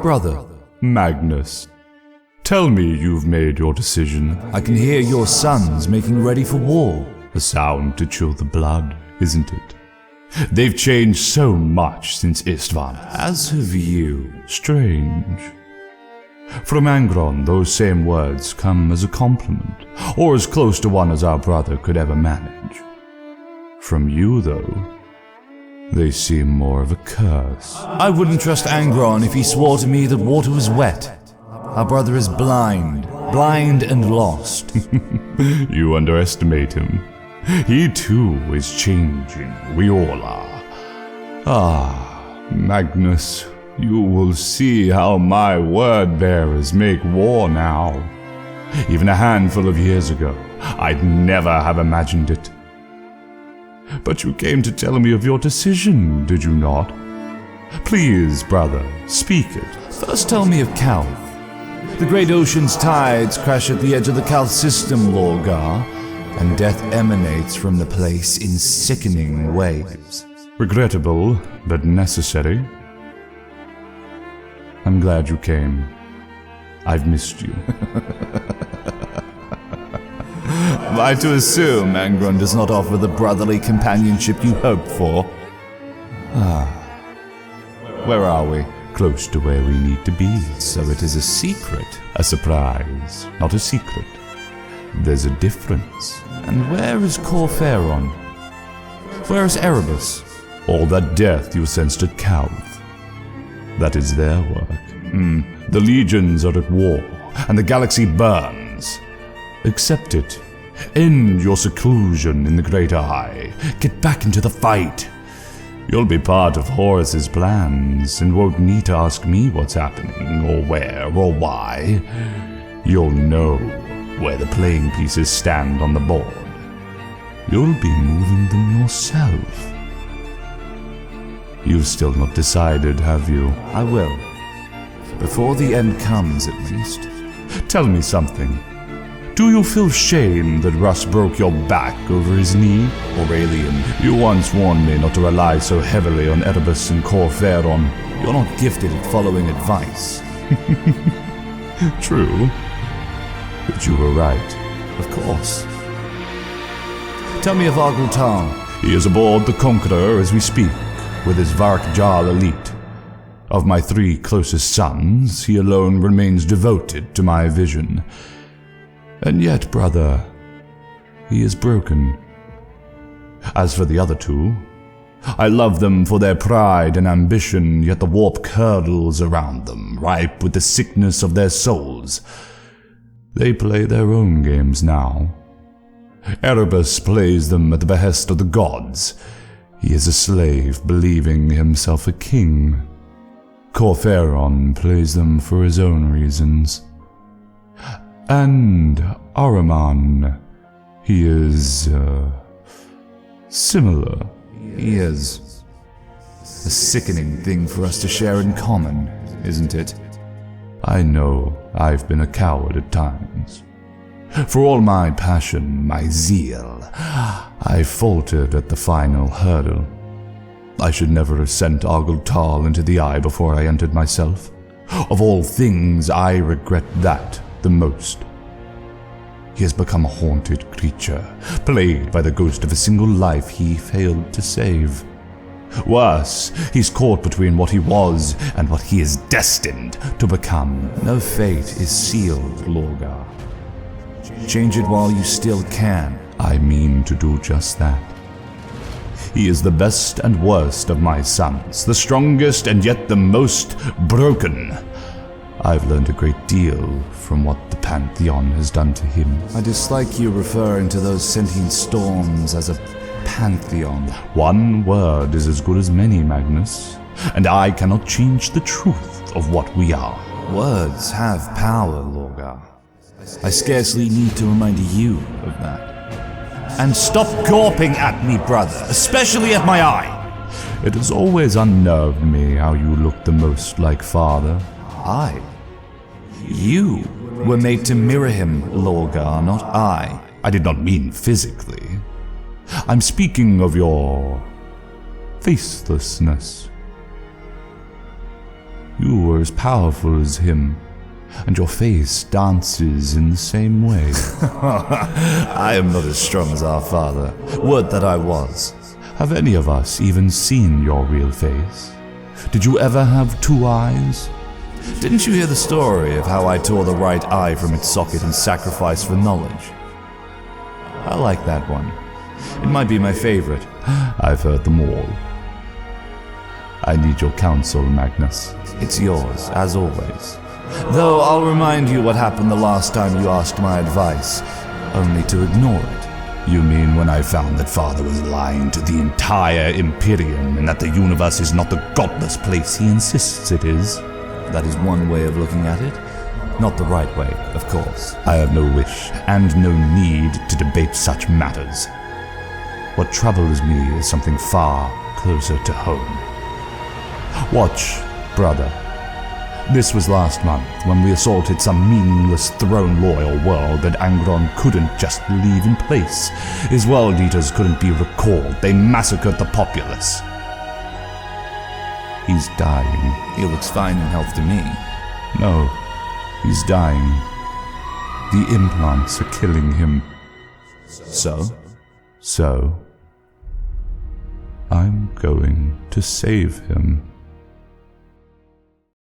Brother. Magnus, tell me you've made your decision. I can hear your sons making ready for war. A sound to chill the blood, isn't it? They've changed so much since Istvan. As have you. Strange. From Angron, those same words come as a compliment, or as close to one as our brother could ever manage. From you, though, they seem more of a curse. I wouldn't trust Angron if he swore to me that water was wet. Our brother is blind and lost. You underestimate him. He too is changing. We all are. Ah, Magnus, you will see how my word bearers make war now. Even a handful of years ago, I'd never have imagined it. But you came to tell me of your decision, did you not? Please, brother, speak it. First tell me of Calth. The great ocean's tides crash at the edge of the Calth system, Lorgar, and death emanates from the place in sickening waves. Regrettable, but necessary. I'm glad you came. I've missed you. Am I to assume Angron does not offer the brotherly companionship you hoped for? Where are we? Close to where we need to be. So it is a secret. A surprise, not a secret. There's a difference. And where is Corferon? Where is Erebus? All that death you sensed at Calth. That is their work. The legions are at war, and the galaxy burns. Accept it. End your seclusion in the Great Eye. Get back into the fight. You'll be part of Horus's plans, and won't need to ask me what's happening, or where, or why. You'll know where the playing pieces stand on the board. You'll be moving them yourself. You've still not decided, have you? I will. Before the end comes, at least. Tell me something. Do you feel shame that Russ broke your back over his knee? Aurelian, you once warned me not to rely so heavily on Erebus and Corferon. You're not gifted at following advice. True. But you were right. Of course. Tell me of Argultal. He is aboard the Conqueror as we speak, with his Varkjal elite. Of my 3 closest sons, he alone remains devoted to my vision. And yet, brother, he is broken. As for the other 2, I love them for their pride and ambition, yet the warp curdles around them, ripe with the sickness of their souls. They play their own games now. Erebus plays them at the behest of the gods. He is a slave, believing himself a king. Corferon plays them for his own reasons. And Ahriman, he is, similar. He is. A sickening thing for us to share in common, isn't it? I know I've been a coward at times. For all my passion, my zeal, I faltered at the final hurdle. I should never have sent Argultal into the Eye before I entered myself. Of all things, I regret that the most. He has become a haunted creature, plagued by the ghost of a single life he failed to save. Worse, he's caught between what he was and what he is destined to become. No fate is sealed, Lorgar. Change it while you still can. I mean to do just that. He is the best and worst of my sons, the strongest and yet the most broken. I've learned a great deal from what the Pantheon has done to him. I dislike you referring to those sentient storms as a Pantheon. One word is as good as many, Magnus, and I cannot change the truth of what we are. Words have power, Lorgar. I scarcely need to remind you of that. And stop gawping at me, brother, especially at my eye. It has always unnerved me how you look the most like father. I? You were made to mirror him, Lorgar, not I. I did not mean physically. I'm speaking of your facelessness. You were as powerful as him, and your face dances in the same way. I am not as strong as our father. Would that I was. Have any of us even seen your real face? Did you ever have two eyes? Didn't you hear the story of how I tore the right eye from its socket and sacrificed for knowledge? I like that one. It might be my favorite. I've heard them all. I need your counsel, Magnus. It's yours, as always. Though I'll remind you what happened the last time you asked my advice, only to ignore it. You mean when I found that Father was lying to the entire Imperium and that the universe is not the godless place he insists it is? That is one way of looking at it. Not the right way, of course. I have no wish and no need to debate such matters. What troubles me is something far closer to home. Watch, brother. This was last month when we assaulted some meaningless throne-loyal world that Angron couldn't just leave in place. His world eaters couldn't be recalled. They massacred the populace. He's dying. He looks fine in health to me. No, he's dying. The implants are killing him. So, I'm going to save him.